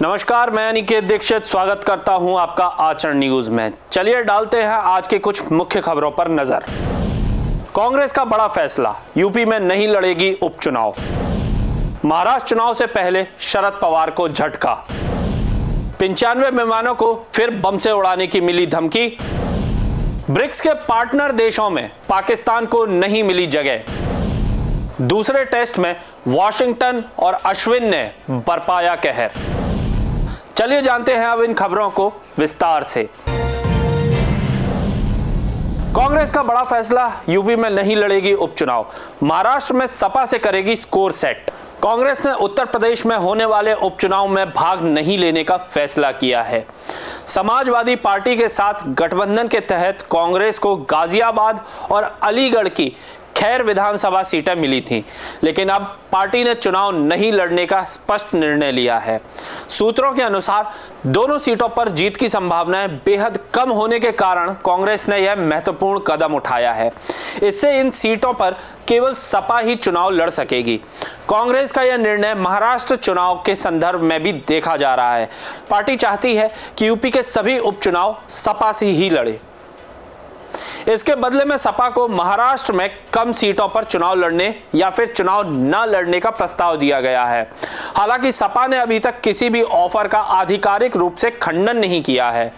नमस्कार, मैं अनिकेत दीक्षित स्वागत करता हूं आपका आचरण न्यूज में। चलिए डालते हैं आज के कुछ मुख्य खबरों पर नजर। कांग्रेस का बड़ा फैसला, यूपी में नहीं लड़ेगी उपचुनाव। महाराष्ट्र चुनाव से पहले शरद पवार को झटका। 95 विमानों को फिर बम से उड़ाने की मिली धमकी। ब्रिक्स के पार्टनर देशों में पाकिस्तान को नहीं मिली जगह। दूसरे टेस्ट में वॉशिंगटन और अश्विन ने बरपाया कहर। चलिए जानते हैं अब इन खबरों को विस्तार से। कांग्रेस का बड़ा फैसला, यूपी में नहीं लड़ेगी उपचुनाव। महाराष्ट्र में सपा से करेगी स्कोर सेट। कांग्रेस ने उत्तर प्रदेश में होने वाले उपचुनाव में भाग नहीं लेने का फैसला किया है। समाजवादी पार्टी के साथ गठबंधन के तहत कांग्रेस को गाजियाबाद और अलीगढ़ की खैर विधानसभा सीटें मिली थीं, लेकिन अब पार्टी ने चुनाव नहीं लड़ने का स्पष्ट निर्णय लिया है। सूत्रों के अनुसार दोनों सीटों पर जीत की संभावनाएं बेहद कम होने के कारण कांग्रेस ने यह महत्वपूर्ण कदम उठाया है। इससे इन सीटों पर केवल सपा ही चुनाव लड़ सकेगी। कांग्रेस का यह निर्णय महाराष्ट्र चुनाव के संदर्भ में भी देखा जा रहा है। पार्टी चाहती है कि यूपी के सभी उपचुनाव सपा से ही लड़े। इसके बदले में सपा को महाराष्ट्र में कम सीटों पर चुनाव लड़ने या फिर चुनाव न लड़ने का प्रस्ताव दिया गया है। हालांकि सपा ने अभी तक किसी भी ऑफर का आधिकारिक रूप से खंडन नहीं किया है।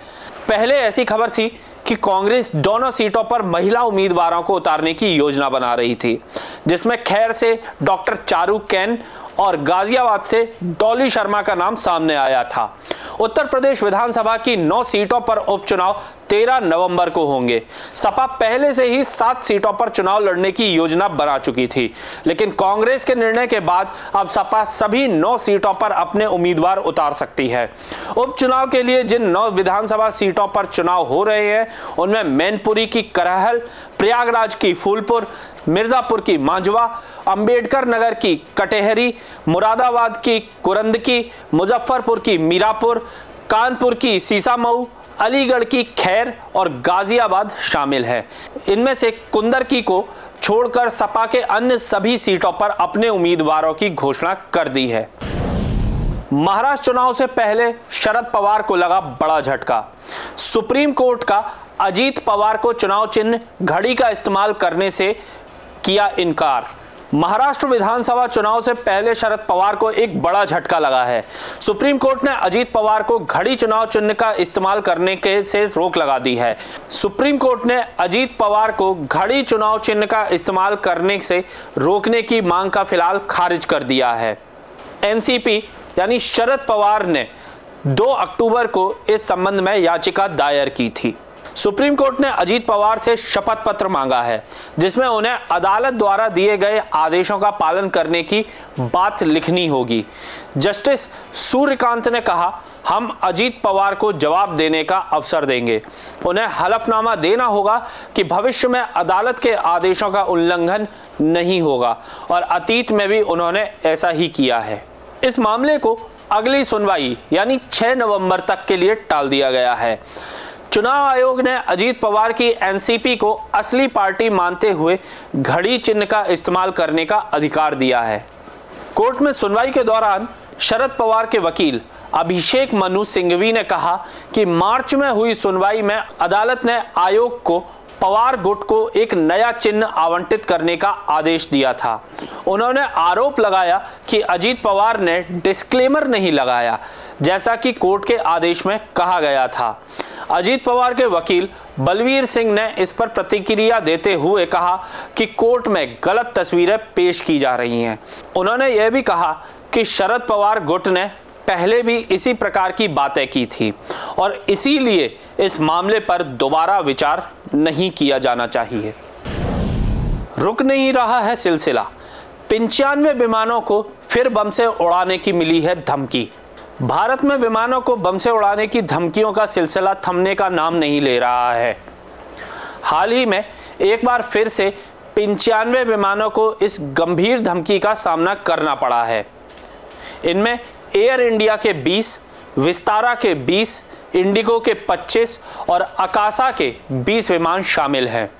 पहले ऐसी खबर थी कि कांग्रेस दोनों सीटों पर महिला उम्मीदवारों को उतारने की योजना बना रही थी, जिसमें खैर से डॉक्टर चारू कैन और गाजियाबाद से डॉली शर्मा का नाम सामने आया था। उत्तर प्रदेश विधानसभा की 9 सीटों पर उपचुनाव 13 नवंबर को होंगे। सपा पहले से ही 7 सीटों पर चुनाव लड़ने की योजना बना चुकी थी, लेकिन कांग्रेस के निर्णय के बाद अब सपा सभी 9 सीटों पर अपने उम्मीदवार उतार सकती है। उपचुनाव के लिए जिन 9 विधानसभा सीटों पर चुनाव हो रहे हैं, उनमें मैनपुरी की करहल, प्रयागराज की फूलपुर, मिर्जापुर की मांझवा, अंबेडकर नगर की कटेहरी, मुरादाबाद की कुरंदकी, मुजफ्फरपुर की मीरापुर, कानपुर की सीसामऊ, अलीगढ़ की खैर और गाजियाबाद शामिल है। इनमें से कुंदरकी को छोड़कर सपा के अन्य सभी सीटों पर अपने उम्मीदवारों की घोषणा कर दी है। महाराष्ट्र चुनाव से पहले शरद पवार को लगा बड़ा झटका। सुप्रीम कोर्ट का अजीत पवार को चुनाव चिन्ह घड़ी का इस्तेमाल करने से किया इनकार। महाराष्ट्र विधानसभा चुनाव से पहले शरद पवार को एक बड़ा झटका लगा है। सुप्रीम कोर्ट ने अजीत पवार को घड़ी चुनाव चिन्ह का इस्तेमाल करने के से रोक लगा दी है। सुप्रीम कोर्ट ने अजीत पवार को घड़ी चुनाव चिन्ह का इस्तेमाल करने से रोकने की मांग का फिलहाल खारिज कर दिया है। एनसीपी यानी शरद पवार ने 2 अक्टूबर को इस संबंध में याचिका दायर की थी। सुप्रीम कोर्ट ने अजीत पवार से शपथ पत्र मांगा है, जिसमें उन्हें अदालत द्वारा दिए गए आदेशों का पालन करने की बात लिखनी होगी। जस्टिस सूर्यकांत ने कहा, हम अजीत पवार को जवाब देने का अवसर देंगे। उन्हें हलफनामा देना होगा कि भविष्य में अदालत के आदेशों का उल्लंघन नहीं होगा, और अतीत में भी उन्होंने ऐसा ही किया है। इस मामले को अगली सुनवाई यानी 6 नवंबर तक के लिए टाल दिया गया है। चुनाव आयोग ने अजीत पवार की एनसीपी को असली पार्टी मानते हुए घड़ी चिन्ह का इस्तेमाल करने का अधिकार दिया है। कोर्ट में सुनवाई के दौरान शरद पवार के वकील अभिषेक मनु सिंघवी ने कहा कि मार्च में हुई सुनवाई में अदालत ने आयोग को पवार गुट को एक नया चिन्ह आवंटित करने का आदेश दिया था। उन्होंने आरोप लगाया कि अजीत पवार ने डिस्क्लेमर नहीं लगाया, जैसा कि कोर्ट के आदेश में कहा गया था। अजीत पवार के वकील बलवीर सिंह ने इस पर प्रतिक्रिया देते हुए कहा कि कोर्ट में गलत तस्वीरें पेश की जा रही हैं। उन्होंने यह भी कहा कि शरद पवार गुट ने पहले भी इसी प्रकार की बातें की थी और इसीलिए इस मामले पर दोबारा विचार नहीं किया जाना चाहिए। रुक नहीं रहा है सिलसिला। 95 विमानों को फिर बम से उड़ाने की मिली है धमकी। भारत में विमानों को बम से उड़ाने की धमकियों का सिलसिला थमने का नाम नहीं ले रहा है। हाल ही में एक बार फिर से 95 विमानों को इस गंभीर धमकी का सामना करना पड़ा है। इनमें एयर इंडिया के 20, विस्तारा के 20, इंडिगो के 25 और अकासा के 20 विमान शामिल हैं।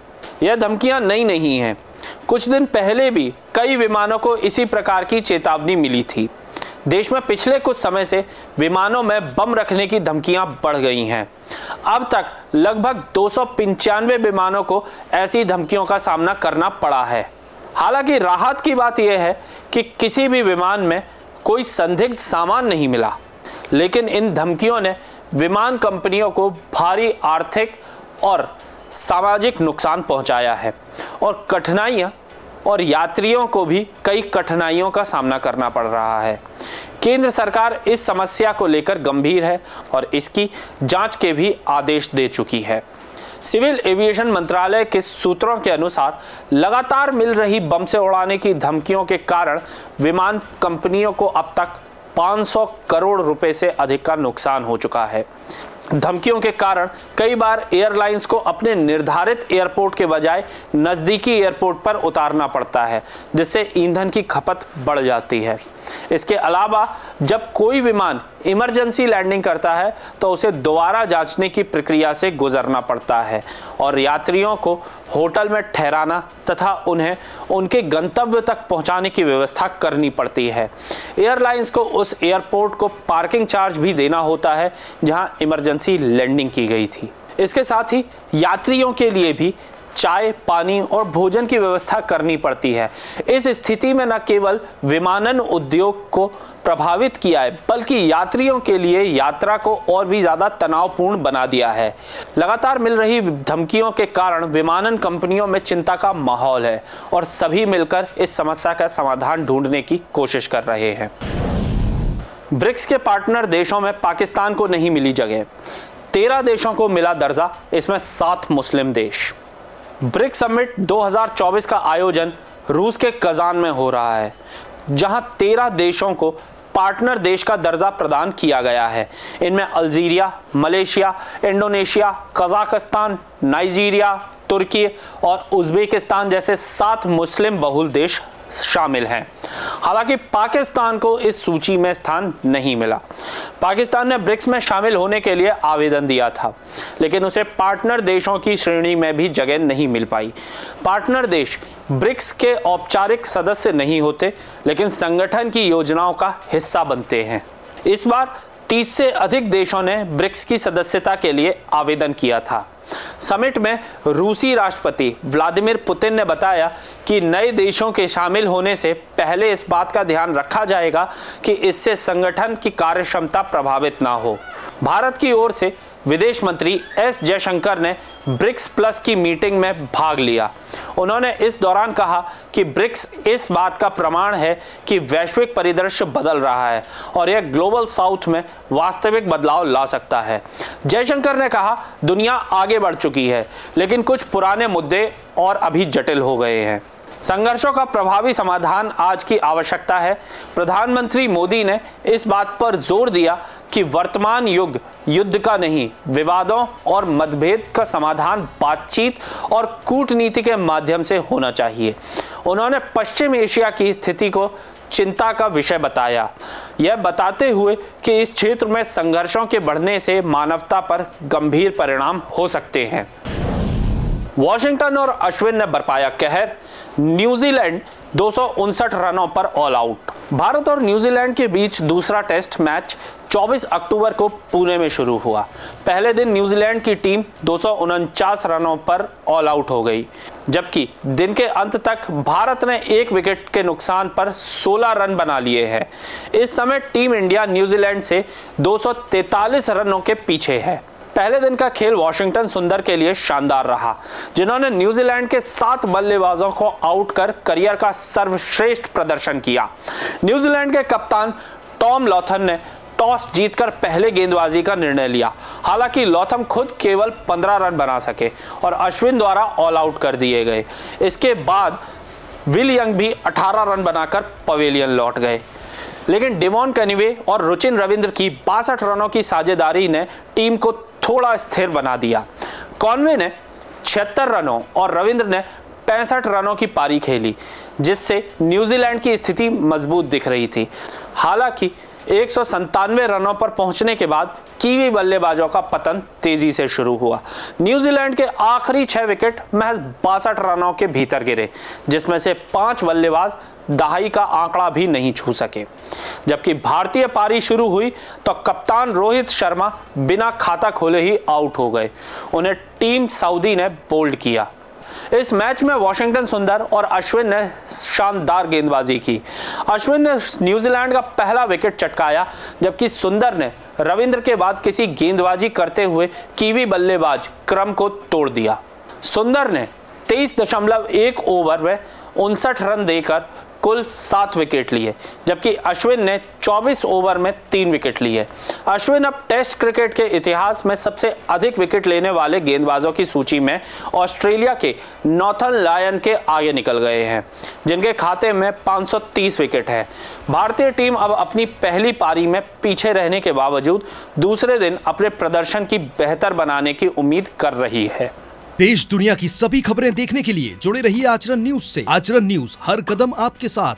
यह धमकियां नई नहीं हैं। कुछ दिन पहले भी कई विमानों को इसी प्रकार की चेतावनी मिली थी। देश में पिछले कुछ समय से विमानों में बम रखने की धमकियां बढ़ गई हैं। अब तक लगभग 295 विमानों को ऐसी धमकियों का सामना करना पड़ा है। हालांकि राहत की बात यह है कि किसी भी विमान में कोई संदिग्ध सामान नहीं मिला, लेकिन इन धमकियों ने विमान कंपनियों को भारी आर्थिक और सामाजिक नुकसान पहुंचाया है और यात्रियों को भी कई कठिनाइयों का सामना करना पड़ रहा है। केंद्र सरकार इस समस्या को लेकर गंभीर है और इसकी जांच के भी आदेश दे चुकी है। सिविल एविएशन मंत्रालय के सूत्रों के अनुसार लगातार मिल रही बम से उड़ाने की धमकियों के कारण विमान कंपनियों को अब तक 500 करोड़ रुपए से अधिक का नुकसान हो चुका है। धमकियों के कारण कई बार एयरलाइंस को अपने निर्धारित एयरपोर्ट के बजाय नज़दीकी एयरपोर्ट पर उतारना पड़ता है, जिससे ईंधन की खपत बढ़ जाती है। इसके अलावा जब कोई विमान इमरजेंसी लैंडिंग करता है तो उसे दोबारा जांचने की प्रक्रिया से गुजरना पड़ता है और यात्रियों को होटल में ठहराना तथा उन्हें उनके गंतव्य तक पहुंचाने की व्यवस्था करनी पड़ती है। एयरलाइंस को उस एयरपोर्ट को पार्किंग चार्ज भी देना होता है जहां इमरजेंसी लैंडिंग की गई थी। इसके साथ ही यात्रियों के लिए भी चाय, पानी और भोजन की व्यवस्था करनी पड़ती है। इस स्थिति में न केवल विमानन उद्योग को प्रभावित किया है, बल्कि यात्रियों के लिए यात्रा को और भी ज़्यादा तनावपूर्ण बना दिया है। लगातार मिल रही धमकियों के कारण विमानन कंपनियों में चिंता का माहौल है और सभी मिलकर इस समस्या का समाधान ढूंढने की कोशिश कर रहे हैं। ब्रिक्स के पार्टनर देशों में पाकिस्तान को नहीं मिली जगह, 13 देशों को मिला दर्जा, इसमें 7 मुस्लिम देश। ब्रिक्स समिट 2024 का आयोजन रूस के कजान में हो रहा है, जहां 13 देशों को पार्टनर देश का दर्जा प्रदान किया गया है। इनमें Algeria, Malaysia, Indonesia, Kazakhstan, Nigeria, तुर्की और उज़्बेकिस्तान जैसे 7 मुस्लिम बहुल देश शामिल हैं। हालांकि पाकिस्तान को इस सूची में स्थान नहीं मिला। पाकिस्तान ने ब्रिक्स में शामिल होने के लिए आवेदन दिया था, लेकिन उसे पार्टनर देशों की श्रेणी में भी जगह नहीं मिल पाई। पार्टनर देश ब्रिक्स के औपचारिक सदस्य नहीं होते, लेकिन संगठन की योजनाओं का हिस्सा बनते हैं। इस बार 30 से अधिक देशों ने ब्रिक्स की सदस्यता के लिए आवेदन किया था। समिट में रूसी राष्ट्रपति व्लादिमीर पुतिन ने बताया कि नए देशों के शामिल होने से पहले इस बात का ध्यान रखा जाएगा कि इससे संगठन की कार्यक्षमता प्रभावित ना हो। भारत की ओर से विदेश मंत्री एस जयशंकर ने ब्रिक्स प्लस की मीटिंग में भाग लिया। उन्होंने इस दौरान कहा कि ब्रिक्स इस बात का प्रमाण है कि वैश्विक परिदृश्य बदल रहा है और यह ग्लोबल साउथ में वास्तविक बदलाव ला सकता है। जयशंकर ने कहा, दुनिया आगे बढ़ चुकी है, लेकिन कुछ पुराने मुद्दे और अभी जटिल हो गए हैं। संघर्षों का प्रभावी समाधान आज की आवश्यकता है। प्रधानमंत्री मोदी ने इस बात पर जोर दिया कि वर्तमान युग युद्ध का नहीं, विवादों और मतभेद का समाधान बातचीत और कूटनीति के माध्यम से होना चाहिए। उन्होंने पश्चिम एशिया की स्थिति को चिंता का विषय बताया, यह बताते हुए कि इस क्षेत्र में संघर्षों के बढ़ने से मानवता पर गंभीर परिणाम हो सकते हैं। वॉशिंगटन और अश्विन ने बरपाया कहर, न्यूजीलैंड 259 रनों पर ऑल आउट। भारत और न्यूजीलैंड के बीच दूसरा टेस्ट मैच 24 अक्टूबर को पुणे में शुरू हुआ। पहले दिन न्यूजीलैंड की टीम 249 रनों पर ऑल आउट हो गई, जबकि दिन के अंत तक भारत ने 1 विकेट के नुकसान पर 16 रन बना लिए हैं। इस समय टीम इंडिया न्यूजीलैंड से 243 रनों के पीछे है। पहले दिन का खेल वाशिंगटन सुंदर के लिए शानदार रहा, जिन्होंने न्यूजीलैंड के 7 बल्लेबाजों को आउट कर करियर का सर्वश्रेष्ठ प्रदर्शन किया। न्यूजीलैंड के कप्तान टॉम लॉथम ने टॉस जीतकर पहले गेंदबाजी का निर्णय लिया। हालांकि लॉथम खुद केवल 15 रन बना सके और अश्विन द्वारा ऑल आउट कर दिए गए। इसके बाद विल यंग भी 18 रन बनाकर पवेलियन लौट गए, लेकिन डेवॉन कनिवे और रुचिन रविंद्र की 62 रनों की साझेदारी ने टीम को थोड़ा स्थिर बना दिया। कॉनवे ने 76 रनों और रविंद्र ने 65 रनों की पारी खेली, जिससे न्यूजीलैंड की स्थिति मजबूत दिख रही थी। हालांकि 197 रनों पर पहुंचने के बाद कीवी बल्लेबाजों का पतन तेजी से शुरू हुआ। न्यूजीलैंड के आखिरी 6 विकेट महज 62 रनों के भीतर गिरे, जिसमें से 5 बल्लेबाज दहाई का आंकड़ा भी नहीं छू सके। जबकि भारतीय पारी शुरू हुई तो कप्तान रोहित शर्मा बिना खाता खोले ही आउट हो गए। उन्हें टीम सऊदी ने बोल्ड किया। इस मैच में वाशिंगटन सुंदर और अश्विन ने शानदार गेंदबाजी की। अश्विन ने न्यूजीलैंड का पहला विकेट चटकाया, जबकि सुंदर ने रविंद्र के बाद किसी गेंदबाजी करते हुए कीवी बल्लेबाज क्रम को तोड़ दिया। सुंदर ने 23.1 ओवर में 59 रन देकर कुल 7 विकेट लिए, जबकि अश्विन ने 24 ओवर में 3 विकेट लिए। अश्विन अब टेस्ट क्रिकेट के इतिहास में सबसे अधिक विकेट लेने वाले गेंदबाजों की सूची में ऑस्ट्रेलिया के नॉर्थन लायन के आगे निकल गए हैं, जिनके खाते में 530 विकेट है। भारतीय टीम अब अपनी पहली पारी में पीछे रहने के बावजूद दूसरे दिन अपने प्रदर्शन की बेहतर बनाने की उम्मीद कर रही है। देश दुनिया की सभी खबरें देखने के लिए जुड़े रहिए आचरण न्यूज से। आचरण न्यूज, हर कदम आपके साथ।